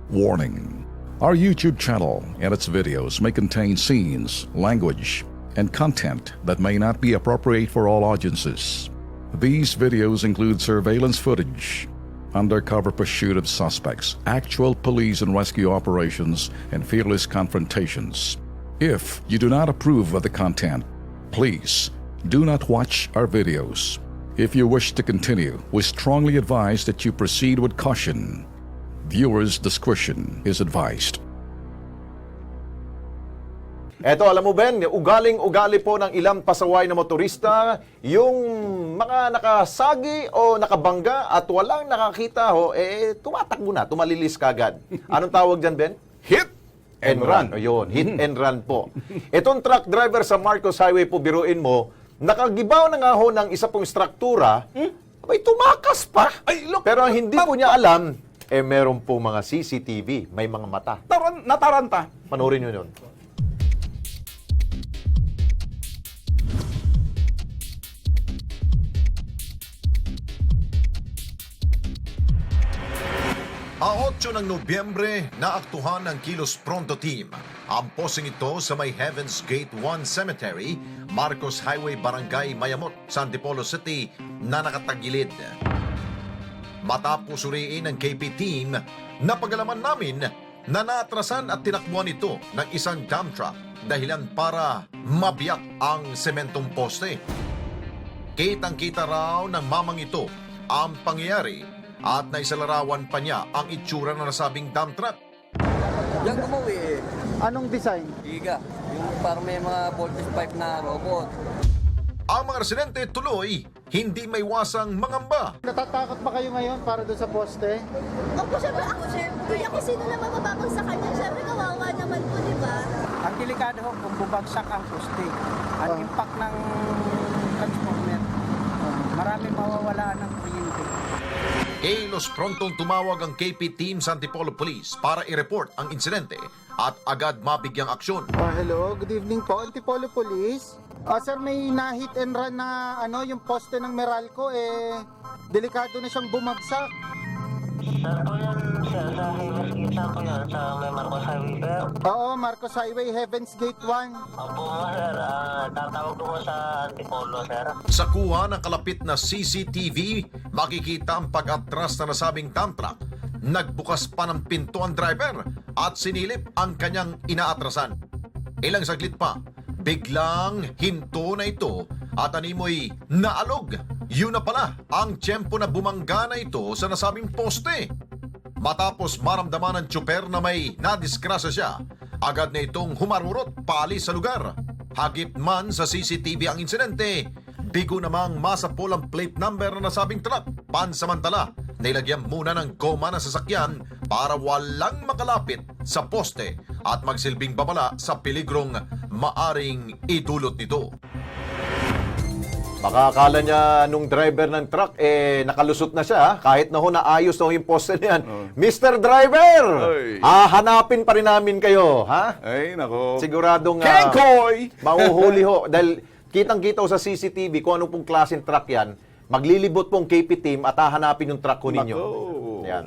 Warning: our YouTube channel and its videos may contain scenes, language, and content that may not be appropriate for all audiences. These videos include surveillance footage, undercover pursuit of suspects, actual police and rescue operations, and fearless confrontations. If you do not approve of the content, please do not watch our videos. If you wish to continue, we strongly advise that you proceed with caution. Viewers' discretion is advised. Eto, alam mo Ben, ugaling-ugali po ng ilang pasaway na motorista, yung mga nakasagi o nakabangga at walang nakakita ho, tumatakbo na, tumalilis kagad. Anong tawag dyan, Ben? Hit and run. Ayun, hit and run po. Itong truck driver sa Marcos Highway po, biruin mo, nakagibaw na nga ho ng isa pong struktura, may tumakas pa. Ay, look! Pero ang hindi po niya alam, meron po mga CCTV, may mga mata. Nataranta. Panoorin nyo yun. Ang 8 ng Nobyembre, naaktuhan ng Kilos Pronto Team. Ang posing ito sa may Heaven's Gate 1 Cemetery, Marcos Highway, Barangay Mayamot, San Antipolo City, na nakatagilid. Matapos suriin ng KP Team, napagalaman namin na naatrasan at tinakbuhan ito ng isang dump truck dahilan para mabiyak ang sementong poste. Kitang-kita raw ng mamang ito ang pangyayari at naisalarawan pa niya ang itsura ng nasabing dump truck. Diyan gumawi eh. Anong design? Giga. Yung parang may mga voltage pipe na robot. Ang mga residente tuloy, hindi may wasang mangamba. Natatakot ba kayo ngayon para doon sa poste? Opo, syempre ako, Ako sino naman mababag sa kanya? Syempre kawawa naman po, di ba? Ang delikado ho kung bubagsak ang poste. Ang impact ng transformer, marami mawawala ng kuryente. Kilos prontong tumawag ang KP Team sa Antipolo Police para i-report ang insidente at agad mabigyang aksyon. Hello, good evening po, Antipolo Police. Sir, may na-hit and run na yung poste ng Meralco, delikado na siyang bumagsak. Saan po yan, sir? Sa Heaven's Gate na po yan, sa may Marcos Highway, sir? Oo, Marcos Highway, Heaven's Gate 1. Opo nga, sir. Tatawag ko sa Antipolo, sir. Sa kuha ng kalapit na CCTV, makikita ang pag-atras na nasabing dump truck. Nagbukas pa ng pinto ang driver at sinilip ang kanyang inaatrasan. Ilang saglit pa, biglang hinto na ito at animoy naalog. Yun na pala ang tiyempo na bumangga na ito sa nasabing poste. Matapos maramdaman ng tsuper na may nadiskrasya siya, agad na itong humarurot paalis sa lugar. Hagip man sa CCTV ang insidente, bigo namang masapol ang plate number na nasabing truck. Pansamantala, nilagyan muna ng goma ng sasakyan para walang makalapit sa poste at magsilbing babala sa peligrong maaring idulot nito. Baka akala niya nung driver ng truck, nakalusot na siya, kahit na ho naayos na ho yung poste niyan. Mr. Driver! Oy. Hanapin pa rin namin kayo, ha? Ay, nako. Siguradong Kenkoy! mahuhuli ho. Dahil kitang-kita ho sa CCTV kung anong pong klaseng truck yan, maglilibot pong KP team at hahanapin yung truck ho ninyo. Nako. Yan.